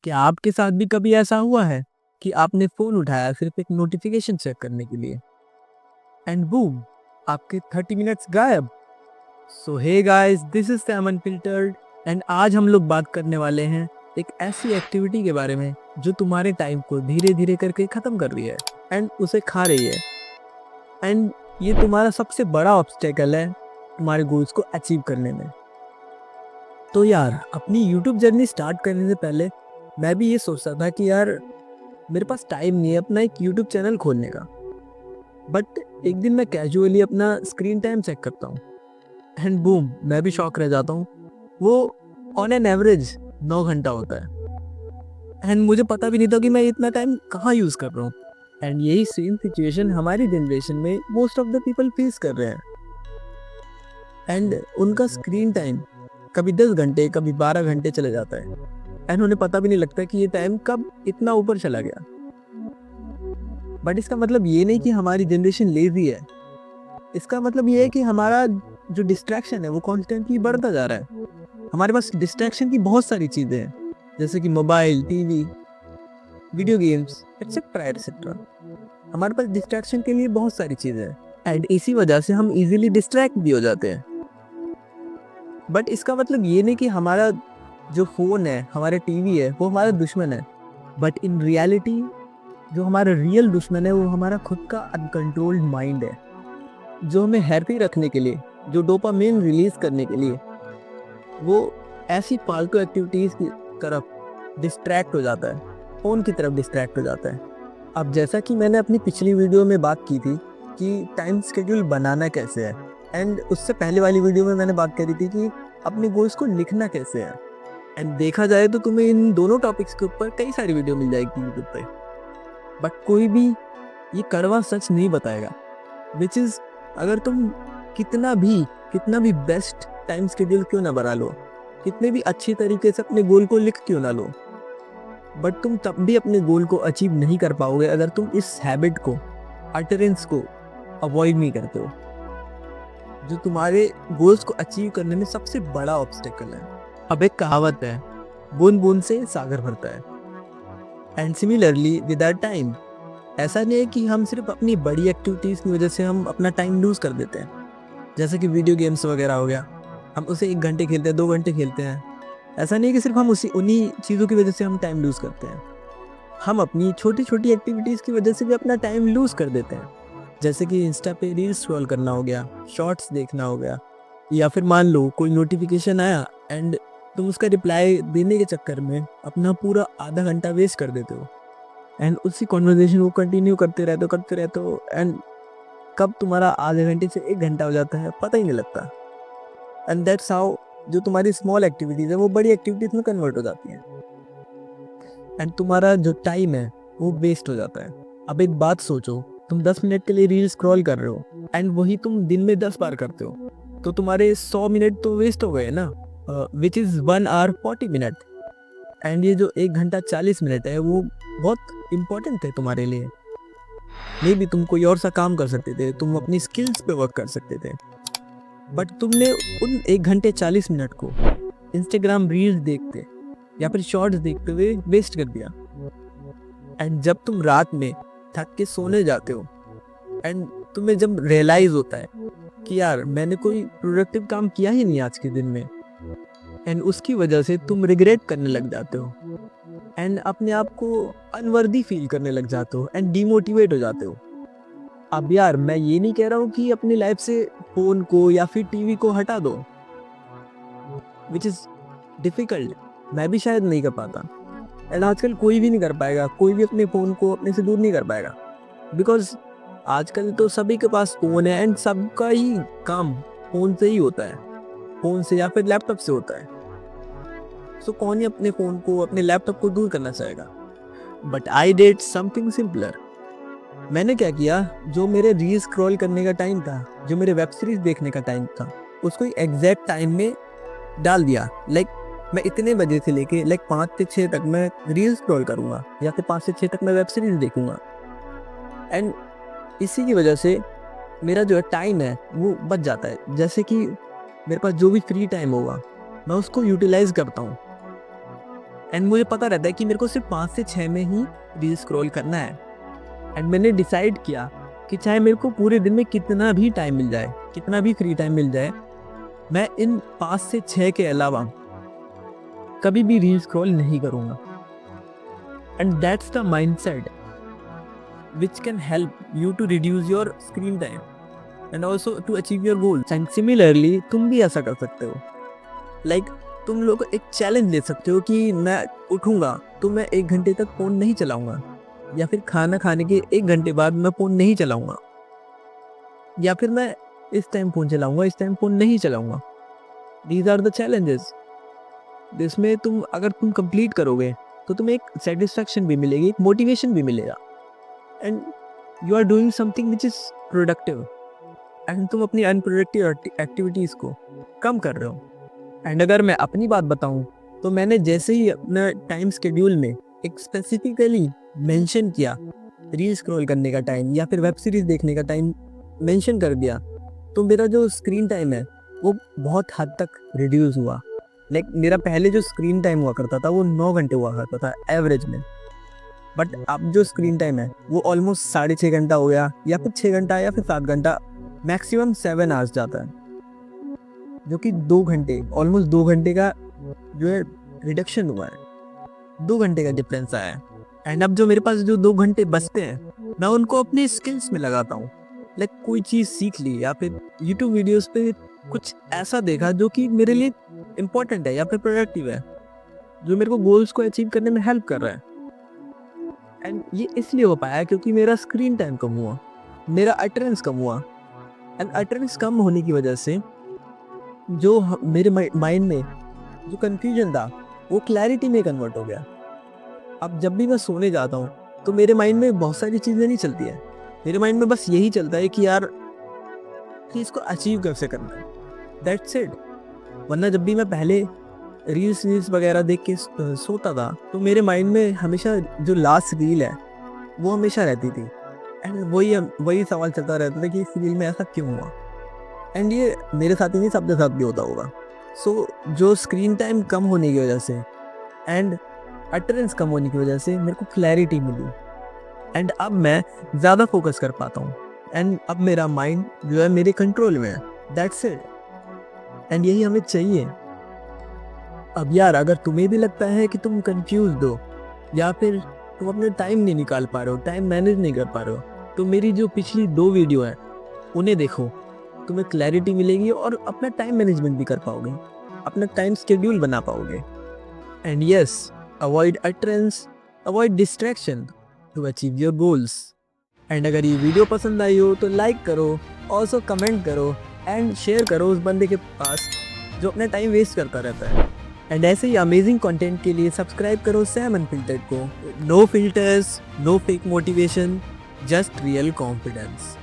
क्या आपके साथ भी कभी ऐसा हुआ है कि आपने फ़ोन उठाया सिर्फ एक नोटिफिकेशन चेक करने के लिए एंड बूम, आपके 30 मिनट्स गायब? So hey guys, this is Sam unfiltered and आज हम लोग बात करने वाले हैं एक ऐसी एक्टिविटी के बारे में जो तुम्हारे टाइम को धीरे धीरे करके ख़त्म कर रही है एंड उसे खा रही है एंड ये तुम्हारा सबसे बड़ा ऑब्स्टेकल है तुम्हारे गोल्स को अचीव करने में। तो यार, अपनी यूट्यूब जर्नी स्टार्ट करने से पहले मैं भी ये सोचता था कि यार मेरे पास टाइम नहीं है अपना एक यूट्यूब चैनल खोलने का। बट एक दिन मैं कैजुअली अपना स्क्रीन टाइम चेक करता हूँ एंड बूम, मैं भी शॉक रह जाता हूँ। वो ऑन एन एवरेज 9 घंटा होता है एंड मुझे पता भी नहीं था कि मैं इतना टाइम कहाँ यूज़ कर रहा हूँ। एंड यही सेम सिचुएशन हमारी जनरेशन में most of the people face कर रहे हैं एंड उनका स्क्रीन टाइम कभी 10 घंटे कभी 12 घंटे चले जाता है एंड उन्हें पता भी नहीं लगता कि ये टाइम कब इतना ऊपर चला गया। बट इसका मतलब ये नहीं कि हमारी जनरेशन लेजी है। इसका मतलब ये है कि हमारा जो डिस्ट्रैक्शन है वो कॉन्स्टेंटली बढ़ता जा रहा है। हमारे पास डिस्ट्रैक्शन की बहुत सारी चीज़ें हैं, जैसे कि mobile, TV, video games etcetera etcetera. हमारे पास डिस्ट्रैक्शन के लिए बहुत सारी चीज़ें हैं एंड इसी वजह से हम इजीली डिस्ट्रैक्ट भी हो जाते हैं। बट इसका मतलब ये नहीं कि हमारा जो फ़ोन है, हमारे टीवी है, वो हमारा दुश्मन है। बट इन रियलिटी जो हमारा रियल दुश्मन है वो हमारा खुद का अनकंट्रोल्ड माइंड है, जो हमें हैप्पी रखने के लिए, जो डोपामिन रिलीज करने के लिए वो ऐसी फालतू एक्टिविटीज़ की तरफ डिस्ट्रैक्ट हो जाता है, फ़ोन की तरफ डिस्ट्रैक्ट हो जाता है। अब जैसा कि मैंने अपनी पिछली वीडियो में बात की थी कि टाइम शेड्यूल बनाना कैसे है एंड उससे पहले वाली वीडियो में मैंने बात करी थी कि अपने गोल्स को लिखना कैसे है। एंड देखा जाए तो तुम्हें इन दोनों टॉपिक्स के ऊपर कई सारी वीडियो मिल जाएगी यूट्यूब पे, बट कोई भी ये कड़वा सच नहीं बताएगा। विच इज़, अगर तुम कितना भी बेस्ट टाइम शेड्यूल क्यों ना बना लो, कितने भी अच्छी तरीके से अपने गोल को लिख क्यों ना लो, बट तुम तब भी अपने गोल को अचीव नहीं कर पाओगे अगर तुम इस हैबिट को, अटरेंस को अवॉइड नहीं करते हो, जो तुम्हारे गोल्स को अचीव करने में सबसे बड़ा ऑब्स्टेकल है। अब एक कहावत है, बूंद बूंद से सागर भरता है। And similarly with our time, ऐसा नहीं है कि हम सिर्फ अपनी बड़ी एक्टिविटीज़ की वजह से हम अपना टाइम लूज़ कर देते हैं। जैसे कि वीडियो गेम्स वगैरह हो गया, हम उसे 1 घंटे खेलते हैं, 2 घंटे खेलते हैं। ऐसा नहीं है कि सिर्फ हम उन्हीं चीज़ों की वजह से हम टाइम लूज़ करते हैं। हम अपनी छोटी छोटी एक्टिविटीज़ की वजह से भी अपना टाइम लूज़ कर देते हैं। जैसे कि इंस्टा पे रील स्क्रॉल करना हो गया, शॉर्ट्स देखना हो गया, या फिर मान लो कोई नोटिफिकेशन आया एंड तुम उसका रिप्लाई देने के चक्कर में अपना पूरा आधा घंटा वेस्ट कर देते हो एंड उसी कॉन्वर्जेशन को कंटिन्यू करते रहते हो एंड कब तुम्हारा आधे घंटे से 1 घंटा हो जाता है पता ही नहीं लगता। एंड दैट्स हाउ जो तुम्हारी स्मॉल एक्टिविटीज़ है वो बड़ी एक्टिविटीज़ में कन्वर्ट हो जाती हैं एंड तुम्हारा जो टाइम है वो वेस्ट हो जाता है। अब एक बात सोचो, तुम 10 मिनट के लिए रील स्क्रॉल कर रहे हो एंड वही तुम दिन में 10 बार करते हो, तो तुम्हारे 100 मिनट तो वेस्ट हो गए ना, which is 1 hour 40 minute. And ये जो 1 घंटा 40 मिनट है वो बहुत इम्पोर्टेंट है तुम्हारे लिए। मे बी तुम कोई और सा काम कर सकते थे, तुम अपनी स्किल्स पे वर्क कर सकते थे, बट तुमने उन 1 घंटे 40 मिनट को इंस्टाग्राम रील्स देखते या फिर शॉर्ट्स देखते हुए वेस्ट कर दिया। एंड जब तुम रात में थक के सोने जाते हो एंड तुम्हें जब रियलाइज होता है कि यार मैंने कोई प्रोडक्टिव काम किया ही नहीं आज के दिन में, एंड उसकी वजह से तुम रिग्रेट करने लग जाते हो एंड अपने आप को अनवर्दी फील करने लग जाते हो एंड डीमोटिवेट हो जाते हो। अब यार मैं ये नहीं कह रहा हूँ कि अपनी लाइफ से फ़ोन को या फिर टीवी को हटा दो, विच इज़ डिफ़िकल्ट, मैं भी शायद नहीं कर पाता एंड आजकल कोई भी नहीं कर पाएगा, कोई भी अपने फ़ोन को अपने से दूर नहीं कर पाएगा, बिकॉज आजकल तो सभी के पास फ़ोन है एंड सबका ही काम फ़ोन से ही होता है, फ़ोन से या फिर लैपटॉप से होता है। सो कौन ही अपने फ़ोन को, अपने लैपटॉप को दूर करना चाहेगा। But I did something simpler. मैंने क्या किया, जो मेरे रील स्क्रॉल करने का टाइम था, जो मेरे वेब सीरीज़ देखने का टाइम था, उसको एग्जैक्ट टाइम में डाल दिया। लाइक मैं इतने बजे से लेके 5 से 6 तक मैं रील स्क्रॉल करूँगा या फिर 5 से 6 तक मैं वेब सीरीज़ देखूँगा एंड इसी की वजह से मेरा जो है टाइम है वो बच जाता है। जैसे कि मेरे पास जो भी फ्री टाइम होगा मैं उसको यूटिलाइज़ करता हूँ एंड मुझे पता रहता है कि मेरे को सिर्फ 5 से 6 में ही रील स्क्रॉल करना है। एंड मैंने डिसाइड किया कि चाहे मेरे को पूरे दिन में कितना भी टाइम मिल जाए, कितना भी फ्री टाइम मिल जाए, मैं इन 5 से 6 के अलावा कभी भी रील स्क्रॉल नहीं करूँगा। And that's the mindset which can help you to reduce your screen time and also to achieve your goals. And similarly तुम भी ऐसा कर सकते हो। Like तुम लोग एक चैलेंज ले सकते हो कि मैं उठूँगा तो मैं 1 घंटे तक फ़ोन नहीं चलाऊँगा, या फिर खाना खाने के 1 घंटे बाद मैं फ़ोन नहीं चलाऊँगा, या फिर मैं इस टाइम फ़ोन चलाऊँगा, इस टाइम फ़ोन नहीं चलाऊँगा। These are the challenges। जिसमें अगर तुम कंप्लीट करोगे तो तुम्हें एक सेटिस्फैक्शन भी मिलेगी, एक मोटिवेशन भी मिलेगा, and you are doing something which is productive, and तुम अपनी अनप्रोडक्टिव एक्टिविटीज़ को कम कर रहे हो। एंड अगर मैं अपनी बात बताऊं तो मैंने जैसे ही अपना टाइम शेड्यूल में एक स्पेसिफिकली मेंशन किया रील स्क्रॉल करने का टाइम या फिर वेब सीरीज़ देखने का टाइम मेंशन कर दिया, तो मेरा जो स्क्रीन टाइम है वो बहुत हद तक रिड्यूस हुआ। लाइक मेरा पहले जो स्क्रीन टाइम हुआ करता था वो 9 घंटे हुआ करता था एवरेज में, बट अब जो स्क्रीन टाइम है वो ऑलमोस्ट 6.5 घंटा हो गया, या फिर 6 घंटा या फिर 7 घंटा, मैक्सिमम 7 आवर्स जाता है, जो कि 2 घंटे, ऑलमोस्ट 2 घंटे का जो है रिडक्शन हुआ है, 2 घंटे का डिफरेंस आया है। एंड अब जो मेरे पास जो 2 घंटे बचते हैं मैं उनको अपने स्किल्स में लगाता हूँ। लाइक कोई चीज़ सीख ली, या फिर यूट्यूब वीडियोस पे कुछ ऐसा देखा जो कि मेरे लिए इम्पोर्टेंट है या फिर प्रोडक्टिव है, जो मेरे को गोल्स को अचीव करने में हेल्प कर रहा है। एंड ये इसलिए हो पाया क्योंकि मेरा स्क्रीन टाइम कम हुआ, मेरा अटेंडेंस कम हुआ, एंड अटेंडेंस कम होने की वजह से जो मेरे माइंड में जो कन्फ्यूजन था वो क्लैरिटी में कन्वर्ट हो गया। अब जब भी मैं सोने जाता हूँ तो मेरे माइंड में बहुत सारी चीज़ें नहीं चलती है, मेरे माइंड में बस यही चलता है कि यार कि इसको अचीव कैसे करना है, दैट्स इट। वरना जब भी मैं पहले रील्स वगैरह देख के सोता था तो मेरे माइंड में हमेशा जो लास्ट रील है वो हमेशा रहती थी, एंड वही सवाल चलता रहता था कि इस रील में ऐसा क्यों हुआ। एंड ये मेरे साथ ही नहीं, सबके साथ भी होता होगा। सो जो स्क्रीन टाइम कम होने की वजह से एंड अटेंडेंस कम होने की वजह से मेरे को क्लैरिटी मिली, एंड अब मैं ज़्यादा फोकस कर पाता हूँ, एंड अब मेरा माइंड जो है मेरे कंट्रोल में है, दैट्स इट। एंड यही हमें चाहिए। अब यार अगर तुम्हें भी लगता है कि तुम कंफ्यूज हो या फिर तुम अपने टाइम नहीं निकाल पा रहे हो, टाइम मैनेज नहीं कर पा रहे हो, तो मेरी जो पिछली 2 वीडियो हैं उन्हें देखो, तुम्हें क्लैरिटी मिलेगी और अपना टाइम मैनेजमेंट भी कर पाओगे, अपना टाइम शेड्यूल बना पाओगे। And yes, avoid attendance, avoid distraction to achieve your goals. And अगर ये वीडियो पसंद आई हो तो लाइक करो, ऑल्सो कमेंट करो एंड शेयर करो उस बंदे के पास जो अपना टाइम वेस्ट करता रहता है। एंड ऐसे ही अमेजिंग कंटेंट के लिए सब्सक्राइब करो सैम अनफिल्टर्ड को। No filters, no fake motivation, just real confidence.